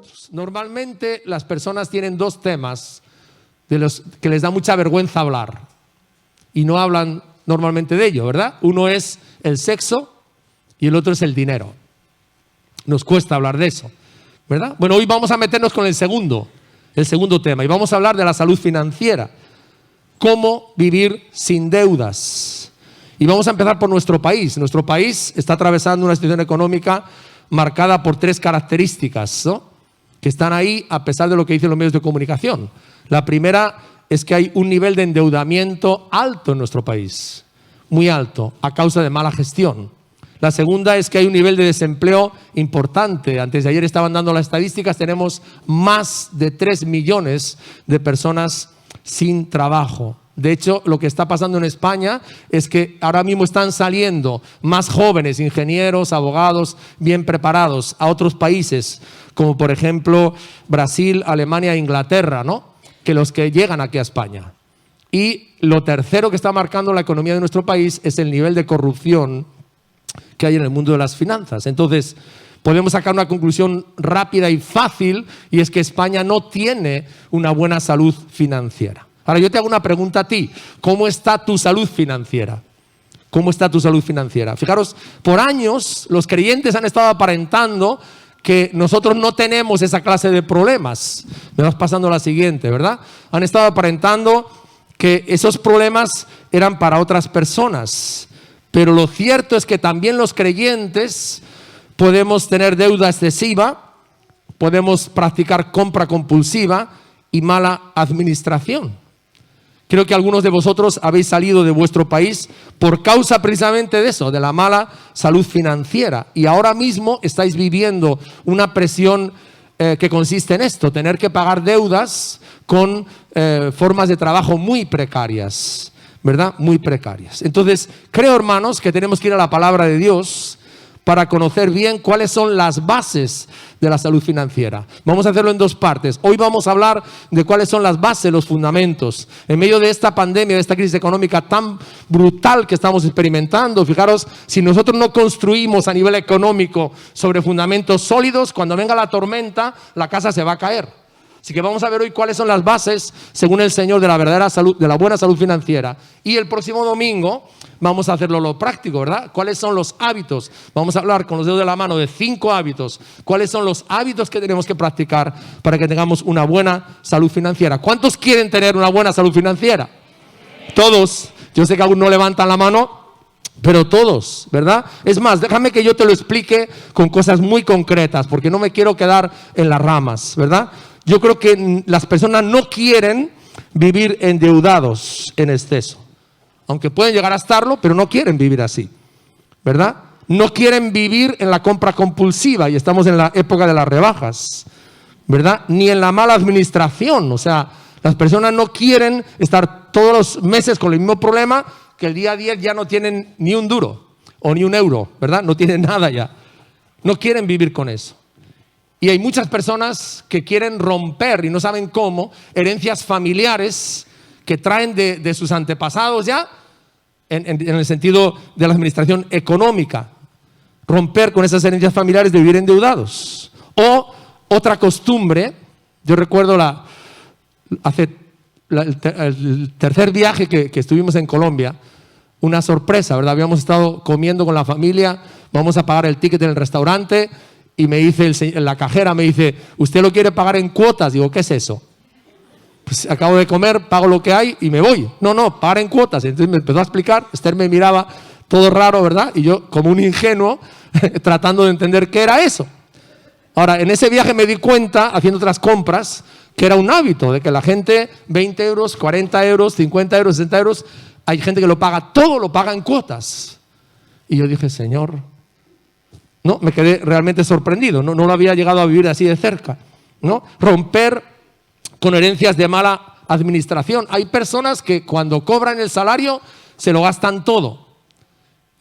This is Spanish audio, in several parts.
otros. Normalmente las personas tienen dos temas de los que les da mucha vergüenza hablar y no hablan normalmente de ello, ¿verdad? Uno es el sexo y el otro es el dinero. Nos cuesta hablar de eso, ¿verdad? Bueno, hoy vamos a meternos con el segundo tema y vamos a hablar de la salud financiera. Cómo vivir sin deudas. Y vamos a empezar por nuestro país. Nuestro país está atravesando una situación económica marcada por tres características, ¿no?, que están ahí a pesar de lo que dicen los medios de comunicación. La primera es que hay un nivel de endeudamiento alto en nuestro país, muy alto, a causa de mala gestión. La segunda es que hay un nivel de desempleo importante. Antes de ayer estaban dando las estadísticas, tenemos más de 3 millones de personas sin trabajo. De hecho, lo que está pasando en España es que ahora mismo están saliendo más jóvenes, ingenieros, abogados, bien preparados a otros países, como por ejemplo Brasil, Alemania e Inglaterra, ¿no?, que los que llegan aquí a España. Y lo tercero que está marcando la economía de nuestro país es el nivel de corrupción que hay en el mundo de las finanzas. Entonces, podemos sacar una conclusión rápida y fácil, y es que España no tiene una buena salud financiera. Ahora yo te hago una pregunta a ti. ¿Cómo está tu salud financiera? ¿Cómo está tu salud financiera? Fijaros, por años los creyentes han estado aparentando que nosotros no tenemos esa clase de problemas. Me vas pasando la siguiente, ¿verdad? Han estado aparentando que esos problemas eran para otras personas. Pero lo cierto es que también los creyentes podemos tener deuda excesiva, podemos practicar compra compulsiva y mala administración. Creo que algunos de vosotros habéis salido de vuestro país por causa precisamente de eso, de la mala salud financiera. Y ahora mismo estáis viviendo una presión que consiste en esto, tener que pagar deudas con formas de trabajo muy precarias, ¿verdad? Muy precarias. Entonces, creo, hermanos, que tenemos que ir a la palabra de Dios para conocer bien cuáles son las bases de la salud financiera. Vamos a hacerlo en dos partes. Hoy vamos a hablar de cuáles son las bases, los fundamentos. En medio de esta pandemia, de esta crisis económica tan brutal que estamos experimentando, fijaros, si nosotros no construimos a nivel económico sobre fundamentos sólidos, cuando venga la tormenta, la casa se va a caer. Así que vamos a ver hoy cuáles son las bases, según el Señor, de la verdadera salud, de la buena salud financiera. Y el próximo domingo vamos a hacerlo lo práctico, ¿verdad? ¿Cuáles son los hábitos? Vamos a hablar con los dedos de la mano de 5 hábitos. ¿Cuáles son los hábitos que tenemos que practicar para que tengamos una buena salud financiera? ¿Cuántos quieren tener una buena salud financiera? Todos. Yo sé que aún no levantan la mano, pero todos, ¿verdad? Es más, déjame que yo te lo explique con cosas muy concretas, porque no me quiero quedar en las ramas, ¿verdad? Yo creo que las personas no quieren vivir endeudados en exceso. Aunque pueden llegar a estarlo, pero no quieren vivir así, ¿verdad? No quieren vivir en la compra compulsiva, y estamos en la época de las rebajas, ¿verdad? Ni en la mala administración. O sea, las personas no quieren estar todos los meses con el mismo problema, que el día 10 ya no tienen ni un duro o ni un euro, ¿verdad? No tienen nada ya. No quieren vivir con eso. Y hay muchas personas que quieren romper, y no saben cómo, herencias familiares que traen de sus antepasados ya, en el sentido de la administración económica. Romper con esas herencias familiares de vivir endeudados. O otra costumbre, yo recuerdo el tercer viaje que estuvimos en Colombia, una sorpresa, ¿verdad? Habíamos estado comiendo con la familia, vamos a pagar el ticket en el restaurante, y me dice la cajera, me dice, ¿usted lo quiere pagar en cuotas? Digo, ¿qué es eso? Pues acabo de comer, pago lo que hay y me voy. No, pagar en cuotas. Entonces me empezó a explicar, Esther me miraba todo raro, ¿verdad? Y yo, como un ingenuo, tratando de entender qué era eso. Ahora, en ese viaje me di cuenta, haciendo otras compras, que era un hábito de que la gente, 20 euros, 40 euros, 50 euros, 60 euros, hay gente que lo paga, todo lo paga en cuotas. Y yo dije, Señor, no, me quedé realmente sorprendido, no lo había llegado a vivir así de cerca, ¿no? Romper con herencias de mala administración. Hay personas que cuando cobran el salario se lo gastan todo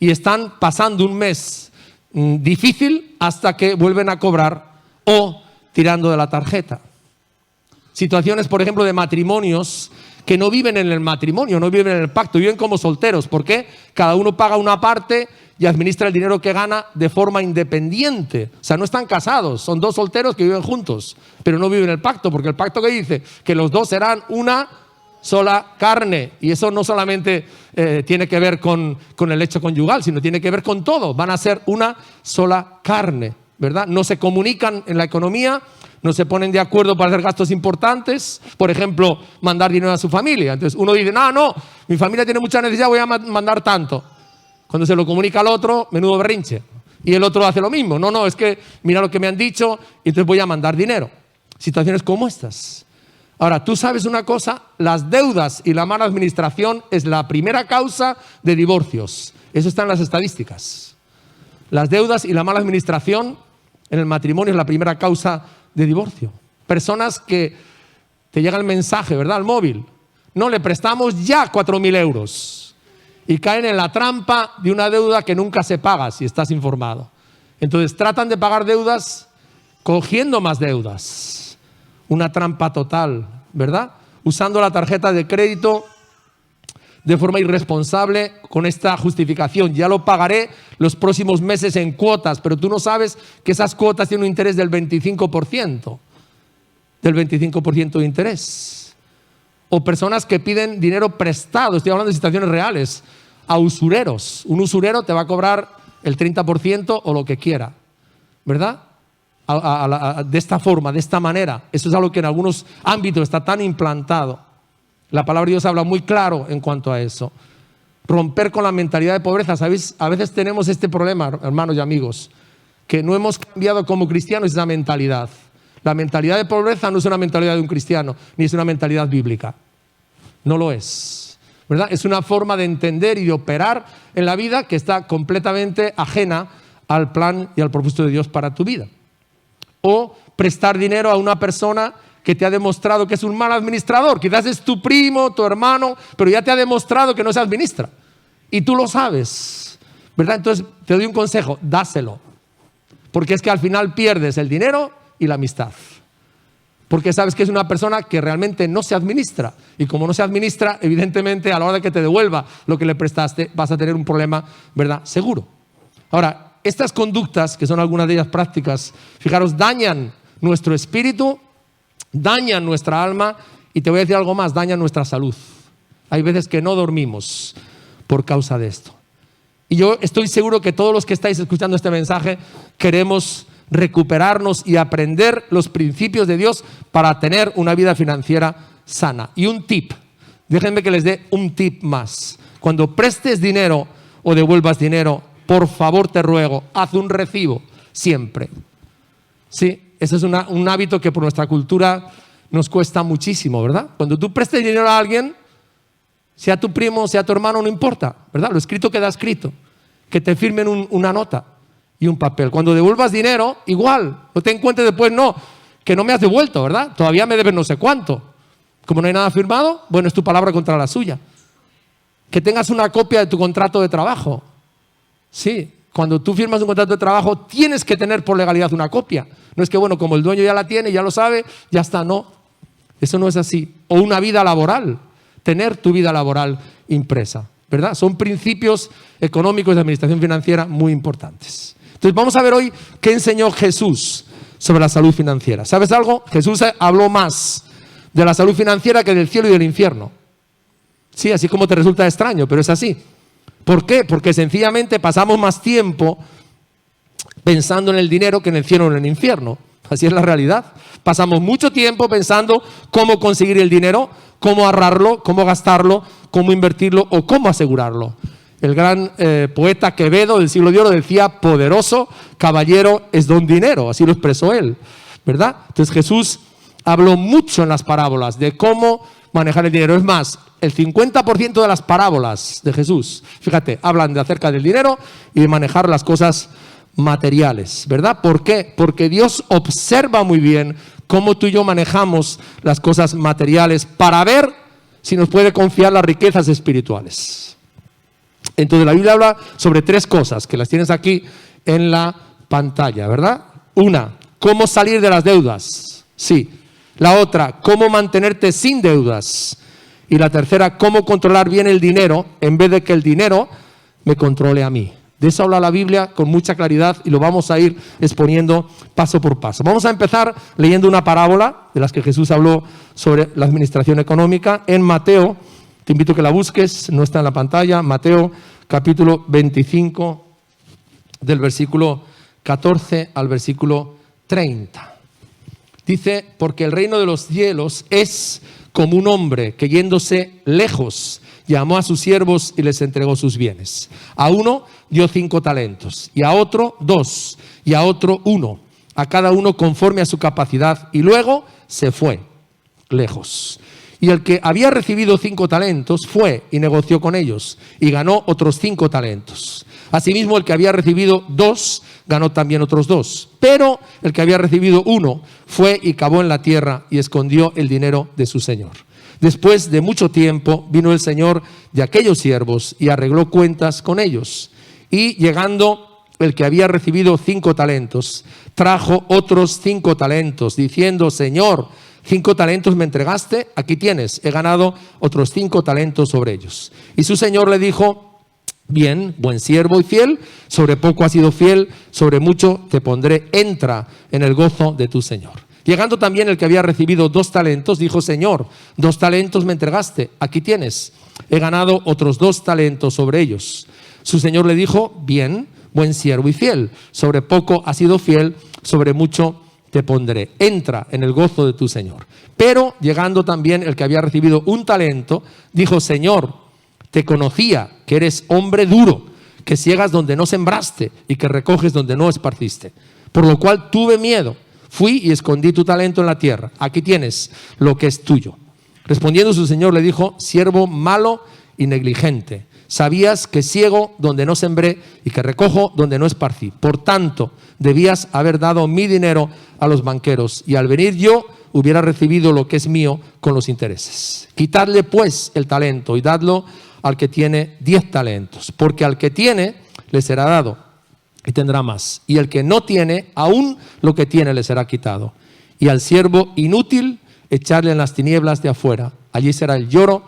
y están pasando un mes difícil hasta que vuelven a cobrar o tirando de la tarjeta. Situaciones, por ejemplo, de matrimonios que no viven en el matrimonio, no viven en el pacto, viven como solteros. ¿Por qué? Cada uno paga una parte y administra el dinero que gana de forma independiente. O sea, no están casados, son dos solteros que viven juntos, pero no viven el pacto, porque el pacto que dice que los dos serán una sola carne. Y eso no solamente tiene que ver con el hecho conyugal, sino tiene que ver con todo. Van a ser una sola carne, ¿verdad? No se comunican en la economía, no se ponen de acuerdo para hacer gastos importantes. Por ejemplo, mandar dinero a su familia. Entonces uno dice, no, mi familia tiene mucha necesidad, voy a mandar tanto. Cuando se lo comunica al otro, menudo berrinche. Y el otro hace lo mismo. No, es que mira lo que me han dicho y entonces voy a mandar dinero. Situaciones como estas. Ahora, tú sabes una cosa, las deudas y la mala administración es la primera causa de divorcios. Eso está en las estadísticas. Las deudas y la mala administración en el matrimonio es la primera causa de divorcio. Personas que te llega el mensaje, ¿verdad?, al móvil. No, le prestamos ya 4.000 euros. Y caen en la trampa de una deuda que nunca se paga, si estás informado. Entonces tratan de pagar deudas cogiendo más deudas. Una trampa total, ¿verdad? Usando la tarjeta de crédito de forma irresponsable con esta justificación. Ya lo pagaré los próximos meses en cuotas, pero tú no sabes que esas cuotas tienen un interés del 25%. Del 25% de interés. O personas que piden dinero prestado, estoy hablando de situaciones reales, a usureros. Un usurero te va a cobrar el 30% o lo que quiera, ¿verdad? De esta forma, de esta manera. Eso es algo que en algunos ámbitos está tan implantado. La palabra de Dios habla muy claro en cuanto a eso. Romper con la mentalidad de pobreza. ¿Sabéis? A veces tenemos este problema, hermanos y amigos, que no hemos cambiado como cristianos esa mentalidad. La mentalidad de pobreza no es una mentalidad de un cristiano, ni es una mentalidad bíblica. No lo es, ¿verdad? Es una forma de entender y de operar en la vida que está completamente ajena al plan y al propósito de Dios para tu vida. O prestar dinero a una persona que te ha demostrado que es un mal administrador. Quizás es tu primo, tu hermano, pero ya te ha demostrado que no se administra. Y tú lo sabes, ¿verdad? Entonces te doy un consejo, dáselo. Porque es que al final pierdes el dinero y la amistad. Porque sabes que es una persona que realmente no se administra. Y como no se administra, evidentemente a la hora de que te devuelva lo que le prestaste, vas a tener un problema, ¿verdad? Seguro. Ahora, estas conductas, que son algunas de ellas prácticas, fijaros, dañan nuestro espíritu, dañan nuestra alma y te voy a decir algo más, dañan nuestra salud. Hay veces que no dormimos por causa de esto. Y yo estoy seguro que todos los que estáis escuchando este mensaje queremos recuperarnos y aprender los principios de Dios para tener una vida financiera sana. Y un tip, déjenme que les dé un tip más. Cuando prestes dinero o devuelvas dinero, por favor te ruego, haz un recibo siempre. Sí, ese es un hábito que por nuestra cultura nos cuesta muchísimo, ¿verdad? Cuando tú prestes dinero a alguien, sea tu primo, sea tu hermano, no importa, ¿verdad? Lo escrito queda escrito. Que te firmen una nota y un papel. Cuando devuelvas dinero, igual. No te encuentres después, no, que no me has devuelto, ¿verdad? Todavía me debes no sé cuánto. Como no hay nada firmado, bueno, es tu palabra contra la suya. Que tengas una copia de tu contrato de trabajo. Sí, cuando tú firmas un contrato de trabajo, tienes que tener por legalidad una copia. No es que, bueno, como el dueño ya la tiene, ya lo sabe, ya está, no. Eso no es así. O una vida laboral. Tener tu vida laboral impresa, ¿verdad? Son principios económicos de administración financiera muy importantes. Entonces vamos a ver hoy qué enseñó Jesús sobre la salud financiera. ¿Sabes algo? Jesús habló más de la salud financiera que del cielo y del infierno. Sí, así como te resulta extraño, pero es así. ¿Por qué? Porque sencillamente pasamos más tiempo pensando en el dinero que en el cielo o en el infierno. Así es la realidad. Pasamos mucho tiempo pensando cómo conseguir el dinero, cómo ahorrarlo, cómo gastarlo, cómo invertirlo o cómo asegurarlo. El gran poeta Quevedo del siglo de oro decía, poderoso caballero es don dinero, así lo expresó él, ¿verdad? Entonces Jesús habló mucho en las parábolas de cómo manejar el dinero. Es más, el 50% de las parábolas de Jesús, fíjate, hablan de acerca del dinero y de manejar las cosas materiales, ¿verdad? ¿Por qué? Porque Dios observa muy bien cómo tú y yo manejamos las cosas materiales para ver si nos puede confiar las riquezas espirituales. Entonces la Biblia habla sobre tres cosas que las tienes aquí en la pantalla, ¿verdad? Una, cómo salir de las deudas. Sí. La otra, cómo mantenerte sin deudas. Y la tercera, cómo controlar bien el dinero en vez de que el dinero me controle a mí. De eso habla la Biblia con mucha claridad y lo vamos a ir exponiendo paso por paso. Vamos a empezar leyendo una parábola de las que Jesús habló sobre la administración económica en Mateo. Te invito a que la busques, no está en la pantalla. Mateo capítulo 25, del versículo 14 al versículo 30. Dice, porque el reino de los cielos es como un hombre que yéndose lejos llamó a sus siervos y les entregó sus bienes. A uno dio 5 talentos, y a otro 2, y a otro 1, a cada uno conforme a su capacidad, y luego se fue lejos. Y el que había recibido 5 talentos fue y negoció con ellos, y ganó otros 5 talentos. Asimismo, el que había recibido 2, ganó también otros 2. Pero el que había recibido 1 fue y cavó en la tierra y escondió el dinero de su señor. Después de mucho tiempo vino el señor de aquellos siervos y arregló cuentas con ellos. Y llegando el que había recibido 5 talentos, trajo otros 5 talentos, diciendo, Señor, 5 talentos me entregaste, aquí tienes, he ganado otros 5 talentos sobre ellos. Y su señor le dijo, bien, buen siervo y fiel, sobre poco has sido fiel, sobre mucho te pondré, entra en el gozo de tu señor. Llegando también el que había recibido 2 talentos, dijo, Señor, 2 talentos me entregaste, aquí tienes, he ganado otros 2 talentos sobre ellos. Su señor le dijo, bien, buen siervo y fiel, sobre poco has sido fiel, sobre mucho te pondré, entra en el gozo de tu señor. Pero llegando también el que había recibido 1 talento, dijo, Señor, te conocía que eres hombre duro, que siegas donde no sembraste y que recoges donde no esparciste, por lo cual tuve miedo. Fui y escondí tu talento en la tierra. Aquí tienes lo que es tuyo. Respondiendo su señor le dijo, siervo malo y negligente. Sabías que ciego donde no sembré y que recojo donde no esparcí. Por tanto, debías haber dado mi dinero a los banqueros y al venir yo hubiera recibido lo que es mío con los intereses. Quitadle pues el talento y dadlo al que tiene 10 talentos. Porque al que tiene le será dado y tendrá más. Y el que no tiene, aún lo que tiene le será quitado. Y al siervo inútil, echarle en las tinieblas de afuera. Allí será el lloro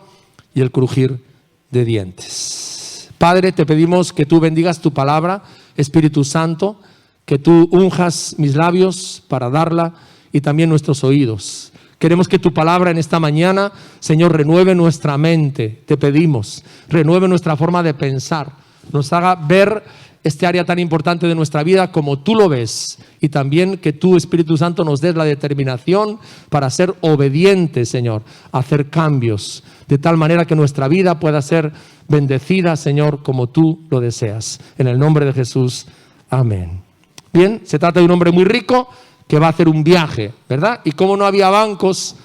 y el crujir de dientes. Padre, te pedimos que tú bendigas tu palabra, Espíritu Santo, que tú unjas mis labios para darla y también nuestros oídos. Queremos que tu palabra en esta mañana, Señor, renueve nuestra mente. Te pedimos, renueve nuestra forma de pensar, nos haga ver este área tan importante de nuestra vida como tú lo ves, y también que tú, Espíritu Santo, nos des la determinación para ser obedientes, Señor, a hacer cambios, de tal manera que nuestra vida pueda ser bendecida, Señor, como tú lo deseas. En el nombre de Jesús, amén. Bien, se trata de un hombre muy rico que va a hacer un viaje, ¿verdad? Y como no había bancos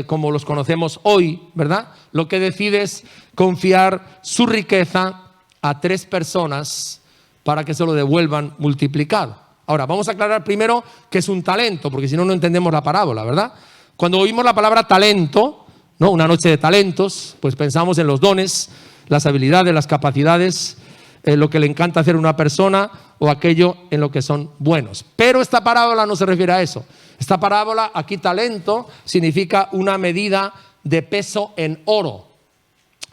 como los conocemos hoy, ¿verdad? Lo que decide es confiar su riqueza a 3 personas para que se lo devuelvan multiplicado. Ahora, vamos a aclarar primero qué es un talento, porque si no, no entendemos la parábola, ¿verdad? Cuando oímos la palabra talento, ¿no? Una noche de talentos, pues pensamos en los dones, las habilidades, las capacidades, lo que le encanta hacer a una persona o aquello en lo que son buenos. Pero esta parábola no se refiere a eso. Esta parábola, aquí talento, significa una medida de peso en oro.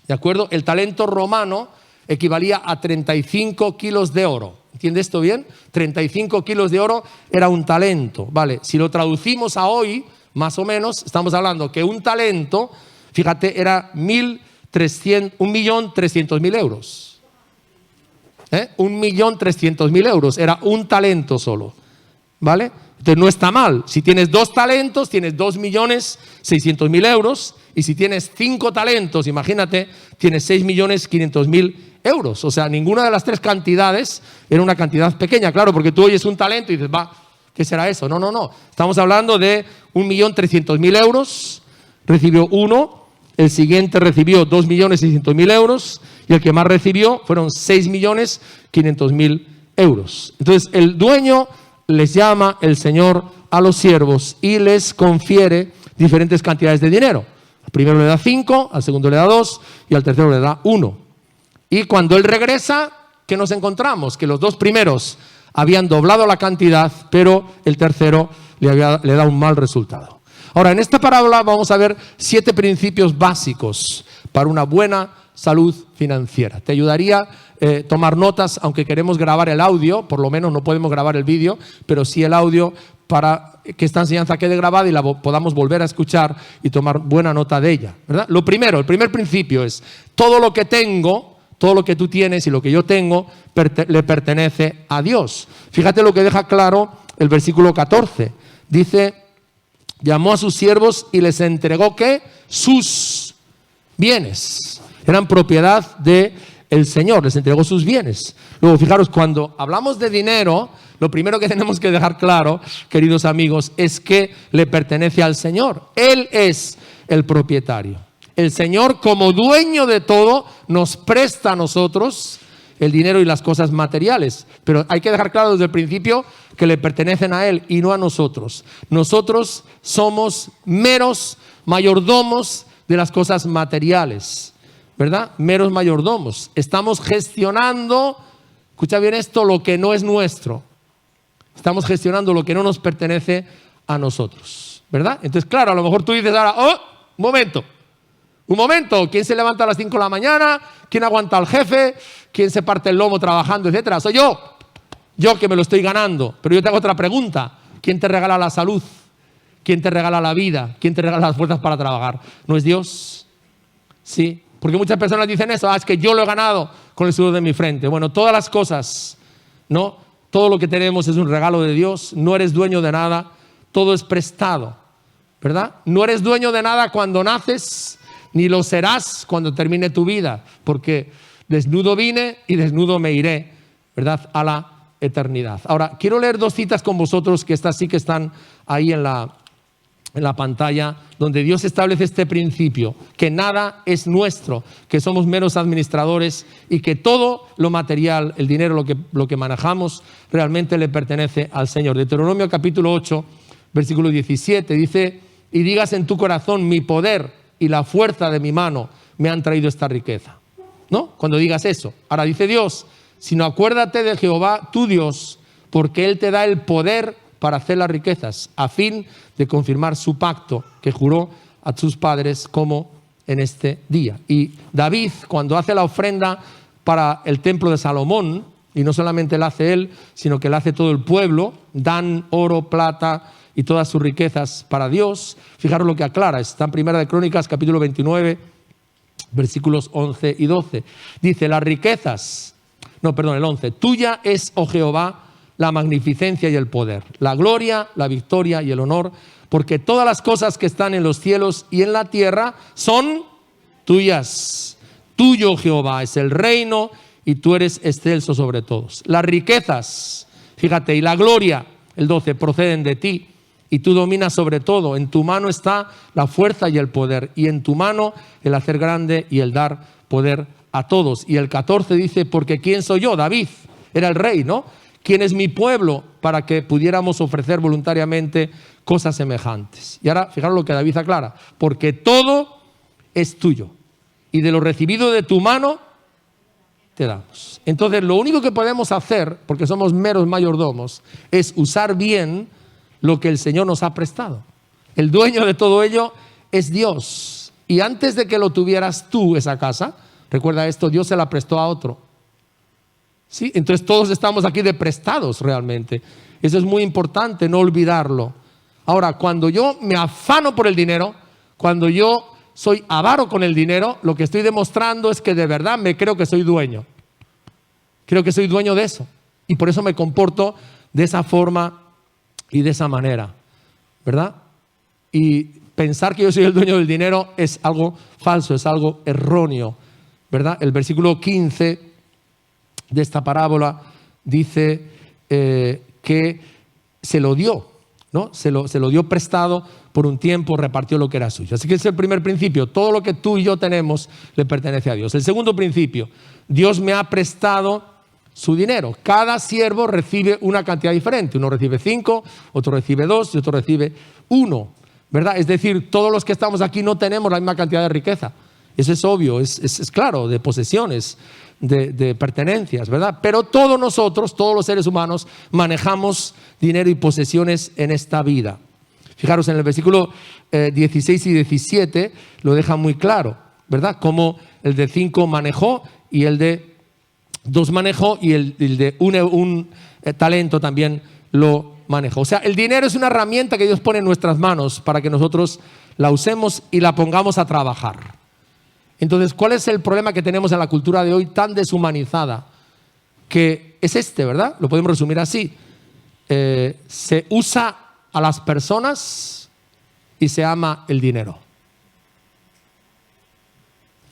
¿De acuerdo? El talento romano equivalía a 35 kilos de oro. ¿Entiende esto bien? 35 kilos de oro era un talento. Vale, si lo traducimos a hoy, más o menos, estamos hablando que un talento, fíjate, era 1.300.000 euros. 1.300.000 euros, era un talento solo. ¿Vale? Entonces no está mal. Si tienes 2 talentos, tienes 2.600.000 euros. Y si tienes 5 talentos, imagínate, tienes 6.500.000 euros. O sea, ninguna de las 3 cantidades era una cantidad pequeña. Claro, porque tú oyes un talento y dices, va, ¿qué será eso? No, no, no. Estamos hablando de 1.300.000 euros. Recibió uno. El siguiente recibió 2.600.000 euros. Y el que más recibió fueron 6.500.000 euros. Entonces, el dueño les llama el Señor a los siervos y les confiere diferentes cantidades de dinero. Al primero le da 5, al segundo le da 2 y al tercero le da 1. Y cuando él regresa, ¿qué nos encontramos? Que los 2 primeros habían doblado la cantidad, pero el tercero le da un mal resultado. Ahora, en esta parábola vamos a ver 7 principios básicos para una buena salud financiera. Te ayudaría tomar notas, aunque queremos grabar el audio, por lo menos no podemos grabar el vídeo, pero sí el audio para que esta enseñanza quede grabada y la podamos volver a escuchar y tomar buena nota de ella, ¿verdad? Lo primero, el primer principio es, todo lo que tengo, todo lo que tú tienes y lo que yo tengo, le pertenece a Dios. Fíjate lo que deja claro el versículo 14. Dice, llamó a sus siervos y les entregó, ¿qué? Sus bienes. Eran propiedad del Señor, les entregó sus bienes. Luego, fijaros, cuando hablamos de dinero, lo primero que tenemos que dejar claro, queridos amigos, es que le pertenece al Señor. Él es el propietario. El Señor, como dueño de todo, nos presta a nosotros el dinero y las cosas materiales. Pero hay que dejar claro desde el principio que le pertenecen a Él y no a nosotros. Nosotros somos meros mayordomos de las cosas materiales, ¿verdad? Meros mayordomos. Estamos gestionando, escucha bien esto, lo que no es nuestro. Estamos gestionando lo que no nos pertenece a nosotros, ¿verdad? Entonces, claro, a lo mejor tú dices ahora, ¡oh! Un momento, ¿quién se levanta a las 5 de la mañana? ¿Quién aguanta al jefe? ¿Quién se parte el lomo trabajando, etcétera? Soy yo que me lo estoy ganando. Pero yo te hago otra pregunta, ¿quién te regala la salud? ¿Quién te regala la vida? ¿Quién te regala las fuerzas para trabajar? ¿No es Dios? Sí, porque muchas personas dicen eso, es que yo lo he ganado con el sudor de mi frente. Bueno, todas las cosas, ¿no? Todo lo que tenemos es un regalo de Dios, no eres dueño de nada, todo es prestado, ¿verdad? No eres dueño de nada cuando naces, ni lo serás cuando termine tu vida, porque desnudo vine y desnudo me iré, ¿verdad? A la eternidad. Ahora, quiero leer dos citas con vosotros, que estas sí que están ahí en la pantalla, donde Dios establece este principio, que nada es nuestro, que somos meros administradores y que todo lo material, el dinero, lo que manejamos, realmente le pertenece al Señor. Deuteronomio capítulo 8, versículo 17, dice, y digas en tu corazón, mi poder y la fuerza de mi mano me han traído esta riqueza, ¿no? Cuando digas eso. Ahora dice Dios, sino acuérdate de Jehová, tu Dios, porque Él te da el poder para hacer las riquezas, a fin de confirmar su pacto que juró a sus padres como en este día. Y David, cuando hace la ofrenda para el templo de Salomón, y no solamente la hace él, sino que la hace todo el pueblo, dan oro, plata y todas sus riquezas para Dios. Fijaros lo que aclara, está en Primera de Crónicas, capítulo 29, versículos 11 y 12. Dice, las riquezas, el 11, tuya es, oh Jehová, la magnificencia y el poder, la gloria, la victoria y el honor, porque todas las cosas que están en los cielos y en la tierra son tuyas. Tuyo, Jehová, es el reino y tú eres excelso sobre todos. Las riquezas, fíjate, y la gloria, el 12, proceden de ti y tú dominas sobre todo. En tu mano está la fuerza y el poder, y en tu mano el hacer grande y el dar poder a todos. Y el 14 dice, porque ¿quién soy yo? David era el rey, ¿no? ¿Quién es mi pueblo para que pudiéramos ofrecer voluntariamente cosas semejantes? Y ahora, fijaros lo que David aclara, porque todo es tuyo y de lo recibido de tu mano te damos. Entonces, lo único que podemos hacer, porque somos meros mayordomos, es usar bien lo que el Señor nos ha prestado. El dueño de todo ello es Dios. Y antes de que lo tuvieras tú, esa casa, recuerda esto, Dios se la prestó a otro. ¿Sí? Entonces todos estamos aquí de prestados realmente. Eso es muy importante, no olvidarlo. Ahora, cuando yo me afano por el dinero, cuando yo soy avaro con el dinero, lo que estoy demostrando es que de verdad me creo que soy dueño. Creo que soy dueño de eso. Y por eso me comporto de esa forma y de esa manera, ¿verdad? Y pensar que yo soy el dueño del dinero es algo falso, es algo erróneo, ¿verdad? El versículo 15 de esta parábola dice que se lo dio, ¿no? Se lo dio prestado por un tiempo, repartió lo que era suyo. Así que ese es el primer principio. Todo lo que tú y yo tenemos le pertenece a Dios. El segundo principio, Dios me ha prestado su dinero. Cada siervo recibe una cantidad diferente. Uno recibe 5, otro recibe 2 y otro recibe 1, ¿verdad? Es decir, todos los que estamos aquí no tenemos la misma cantidad de riqueza. Eso es obvio, es claro, de posesiones, de pertenencias, ¿verdad? Pero todos nosotros, todos los seres humanos, manejamos dinero y posesiones en esta vida. Fijaros, en el versículo 16 y 17 lo deja muy claro. ¿verdad? Cómo el de 5 manejó y el de 2 manejó y el de un talento también lo manejó. O sea, el dinero es una herramienta que Dios pone en nuestras manos para que nosotros la usemos y la pongamos a trabajar. Entonces, ¿cuál es el problema que tenemos en la cultura de hoy tan deshumanizada? Que es ¿verdad? Lo podemos resumir así. Se usa a las personas y se ama el dinero.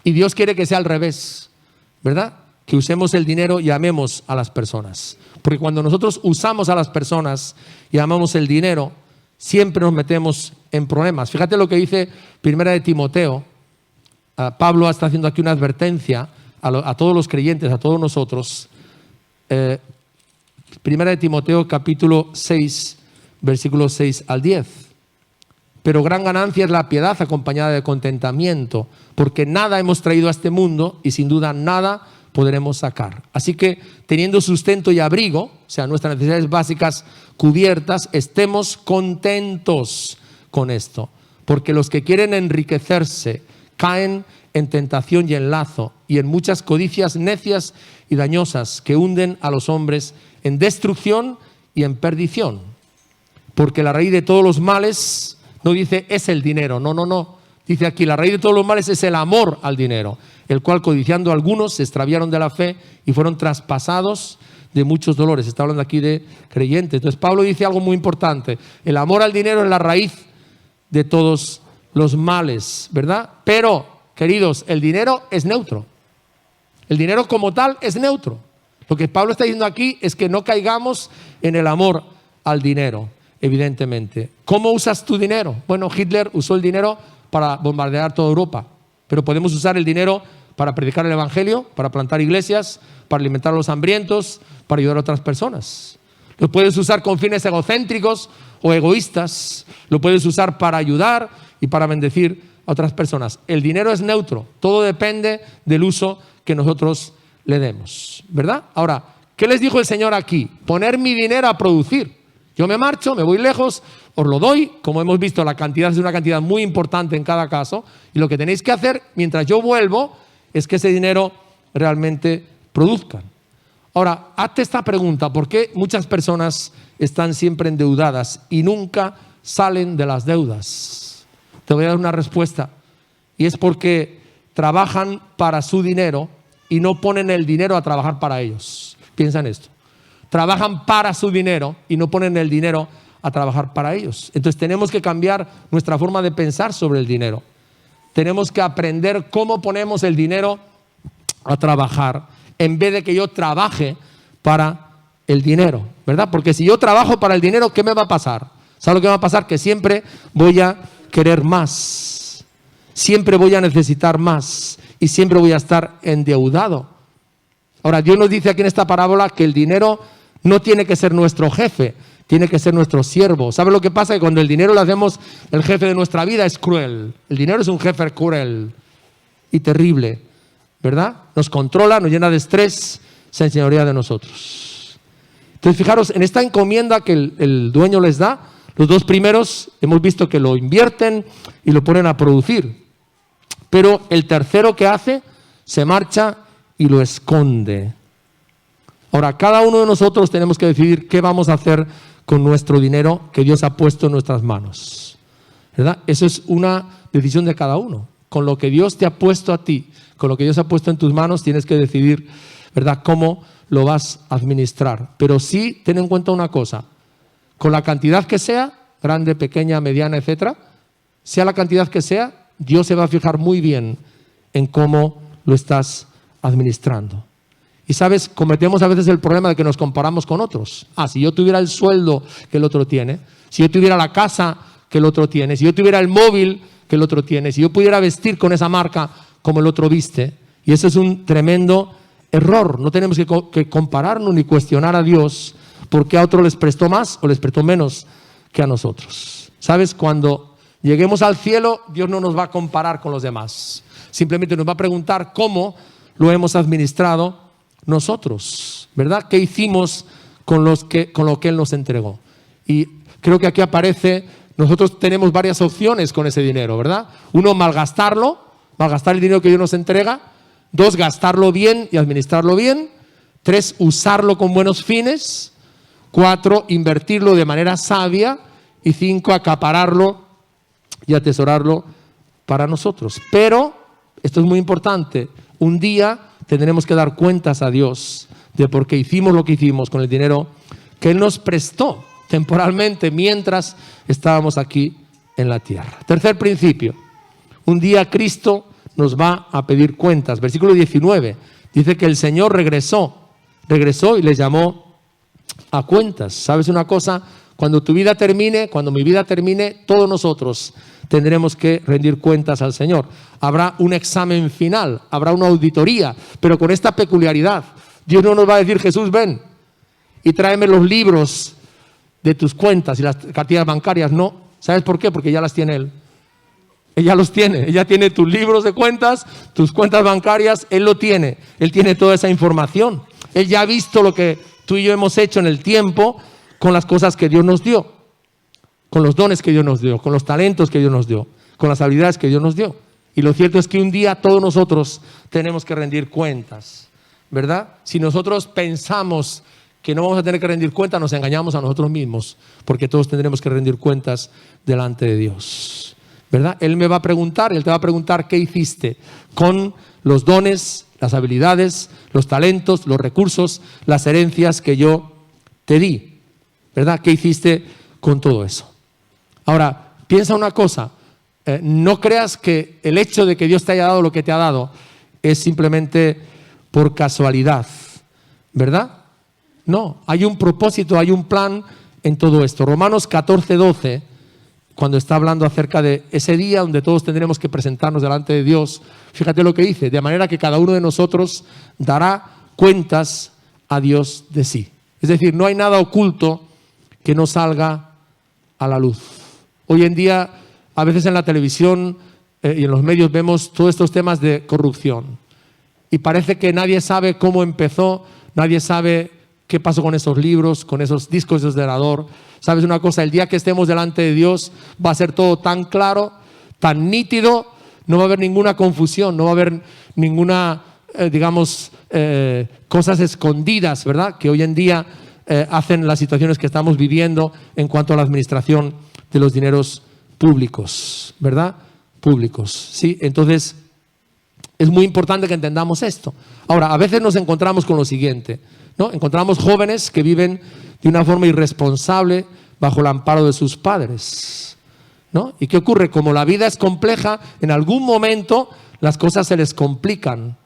Y Dios quiere que sea al revés, ¿verdad? Que usemos el dinero y amemos a las personas. Porque cuando nosotros usamos a las personas y amamos el dinero, siempre nos metemos en problemas. Fíjate lo que dice Primera de Timoteo. Pablo está haciendo aquí una advertencia a todos los creyentes, a todos nosotros. Primera de Timoteo capítulo 6, versículos 6 al 10. Pero gran ganancia es la piedad acompañada de contentamiento, porque nada hemos traído a este mundo y sin duda nada podremos sacar. Así que teniendo sustento y abrigo, o sea, nuestras necesidades básicas cubiertas, estemos contentos con esto, porque los que quieren enriquecerse caen en tentación y en lazo y en muchas codicias necias y dañosas que hunden a los hombres en destrucción y en perdición. Porque la raíz de todos los males, no dice es el dinero, no. Dice aquí, la raíz de todos los males es el amor al dinero, el cual codiciando algunos se extraviaron de la fe y fueron traspasados de muchos dolores. Está hablando aquí de creyentes. Entonces Pablo dice algo muy importante. El amor al dinero es la raíz de todos los males, ¿verdad? Pero, queridos, el dinero es neutro. El dinero como tal es neutro. Lo que Pablo está diciendo aquí es que no caigamos en el amor al dinero, evidentemente. ¿Cómo usas tu dinero? Bueno, Hitler usó el dinero para bombardear toda Europa, pero podemos usar el dinero para predicar el evangelio, para plantar iglesias, para alimentar a los hambrientos, para ayudar a otras personas. Lo puedes usar con fines egocéntricos o egoístas, lo puedes usar para ayudar y para bendecir a otras personas. El dinero es neutro, todo depende del uso que nosotros le demos, ¿verdad? Ahora, ¿qué les dijo el Señor aquí? Poner mi dinero a producir. Yo me marcho, me voy lejos, os lo doy, como hemos visto, la cantidad es una cantidad muy importante en cada caso, y lo que tenéis que hacer mientras yo vuelvo es que ese dinero realmente produzca. Ahora, hazte esta pregunta: ¿por qué muchas personas están siempre endeudadas y nunca salen de las deudas? Te voy a dar una respuesta, y es porque trabajan para su dinero y no ponen el dinero a trabajar para ellos. Piensa en esto. Trabajan para su dinero y no ponen el dinero a trabajar para ellos. Entonces tenemos que cambiar nuestra forma de pensar sobre el dinero. Tenemos que aprender cómo ponemos el dinero a trabajar en vez de que yo trabaje para el dinero, ¿verdad? Porque si yo trabajo para el dinero, ¿qué me va a pasar? ¿Sabes lo que va a pasar? Que siempre voy a querer más, siempre voy a necesitar más y siempre voy a estar endeudado. Ahora, Dios nos dice aquí en esta parábola que el dinero no tiene que ser nuestro jefe, tiene que ser nuestro siervo. ¿Sabes lo que pasa? Que cuando el dinero lo hacemos el jefe de nuestra vida es cruel. El dinero es un jefe cruel y terrible, ¿verdad? Nos controla, nos llena de estrés, se enseñorea de nosotros. Entonces, fijaros, en esta encomienda que el dueño les da, los 2 primeros hemos visto que lo invierten y lo ponen a producir. Pero el tercero que hace, se marcha y lo esconde. Ahora, cada uno de nosotros tenemos que decidir qué vamos a hacer con nuestro dinero que Dios ha puesto en nuestras manos, ¿verdad? Eso es una decisión de cada uno. Con lo que Dios te ha puesto a ti, con lo que Dios ha puesto en tus manos, tienes que decidir, ¿verdad?, cómo lo vas a administrar. Pero sí, ten en cuenta una cosa: con la cantidad que sea, grande, pequeña, mediana, etcétera, sea la cantidad que sea, Dios se va a fijar muy bien en cómo lo estás administrando. Y sabes, cometemos a veces el problema de que nos comparamos con otros. Si yo tuviera el sueldo que el otro tiene, si yo tuviera la casa que el otro tiene, si yo tuviera el móvil que el otro tiene, si yo pudiera vestir con esa marca como el otro viste. Y eso es un tremendo error. No tenemos que compararnos ni cuestionar a Dios porque a otro les prestó más o les prestó menos que a nosotros. ¿Sabes? Cuando lleguemos al cielo, Dios no nos va a comparar con los demás. Simplemente nos va a preguntar cómo lo hemos administrado nosotros, ¿verdad? ¿Qué hicimos con lo que Él nos entregó? Y creo que aquí aparece, nosotros tenemos varias opciones con ese dinero, ¿verdad? Uno, malgastarlo, malgastar el dinero que Dios nos entrega. 2, gastarlo bien y administrarlo bien. 3, usarlo con buenos fines. 4, invertirlo de manera sabia. Y 5, acapararlo y atesorarlo para nosotros. Pero, esto es muy importante, un día tendremos que dar cuentas a Dios de por qué hicimos lo que hicimos con el dinero que Él nos prestó temporalmente mientras estábamos aquí en la tierra. Tercer principio, un día Cristo nos va a pedir cuentas. Versículo 19, dice que el Señor regresó y les llamó a cuentas. ¿Sabes una cosa? Cuando tu vida termine, cuando mi vida termine, todos nosotros tendremos que rendir cuentas al Señor. Habrá un examen final, habrá una auditoría, pero con esta peculiaridad. Dios no nos va a decir, Jesús, ven y tráeme los libros de tus cuentas y las cartillas bancarias. No. ¿Sabes por qué? Porque ya las tiene Él. Ella los tiene. Ella tiene tus libros de cuentas, tus cuentas bancarias. Él lo tiene. Él tiene toda esa información. Él ya ha visto lo que tú y yo hemos hecho en el tiempo con las cosas que Dios nos dio, con los dones que Dios nos dio, con los talentos que Dios nos dio, con las habilidades que Dios nos dio. Y lo cierto es que un día todos nosotros tenemos que rendir cuentas, ¿verdad? Si nosotros pensamos que no vamos a tener que rendir cuentas, nos engañamos a nosotros mismos, porque todos tendremos que rendir cuentas delante de Dios, ¿verdad? Él me va a preguntar, Él te va a preguntar qué hiciste con los dones, las habilidades, los talentos, los recursos, las herencias que yo te di, ¿verdad? ¿Qué hiciste con todo eso? Ahora, piensa una cosa, no creas que el hecho de que Dios te haya dado lo que te ha dado es simplemente por casualidad, ¿verdad? No, hay un propósito, hay un plan en todo esto. Romanos 14:12, cuando está hablando acerca de ese día donde todos tendremos que presentarnos delante de Dios, fíjate lo que dice, de manera que cada uno de nosotros dará cuentas a Dios de sí. Es decir, no hay nada oculto que no salga a la luz. Hoy en día, a veces en la televisión y en los medios vemos todos estos temas de corrupción. Y parece que nadie sabe cómo empezó, nadie sabe qué pasó con esos libros, con esos discos de ordenador. ¿Sabes una cosa? El día que estemos delante de Dios va a ser todo tan claro, tan nítido, no va a haber ninguna confusión, no va a haber ninguna, cosas escondidas, ¿verdad? Que hoy en día hacen las situaciones que estamos viviendo en cuanto a la administración de los dineros públicos, ¿verdad? Públicos, ¿sí? Entonces, es muy importante que entendamos esto. Ahora, a veces nos encontramos con lo siguiente, ¿no? Encontramos jóvenes que viven de una forma irresponsable bajo el amparo de sus padres, ¿no? ¿Y qué ocurre? Como la vida es compleja, en algún momento las cosas se les complican,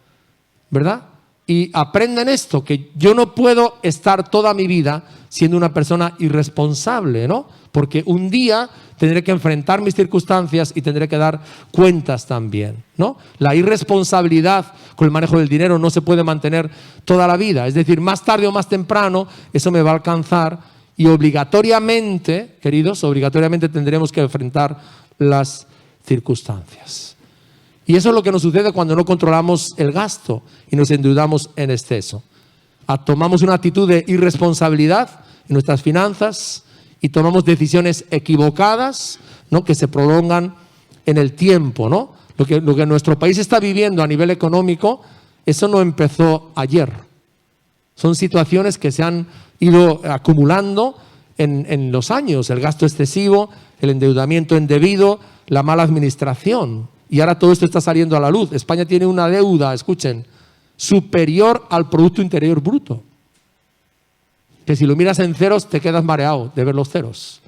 ¿verdad? Y aprenden esto, que yo no puedo estar toda mi vida siendo una persona irresponsable, ¿no? Porque un día tendré que enfrentar mis circunstancias y tendré que dar cuentas también, ¿no? La irresponsabilidad con el manejo del dinero no se puede mantener toda la vida. Es decir, más tarde o más temprano eso me va a alcanzar y obligatoriamente, queridos, obligatoriamente tendremos que enfrentar las circunstancias. Y eso es lo que nos sucede cuando no controlamos el gasto y nos endeudamos en exceso. Tomamos una actitud de irresponsabilidad en nuestras finanzas y tomamos decisiones equivocadas, ¿no? Que se prolongan en el tiempo, ¿no? Lo que nuestro país está viviendo a nivel económico, eso no empezó ayer. Son situaciones que se han ido acumulando en los años. El gasto excesivo, el endeudamiento indebido, la mala administración. Y ahora todo esto está saliendo a la luz. España tiene una deuda, escuchen, superior al Producto Interior Bruto. Que si lo miras en ceros te quedas mareado de ver los ceros,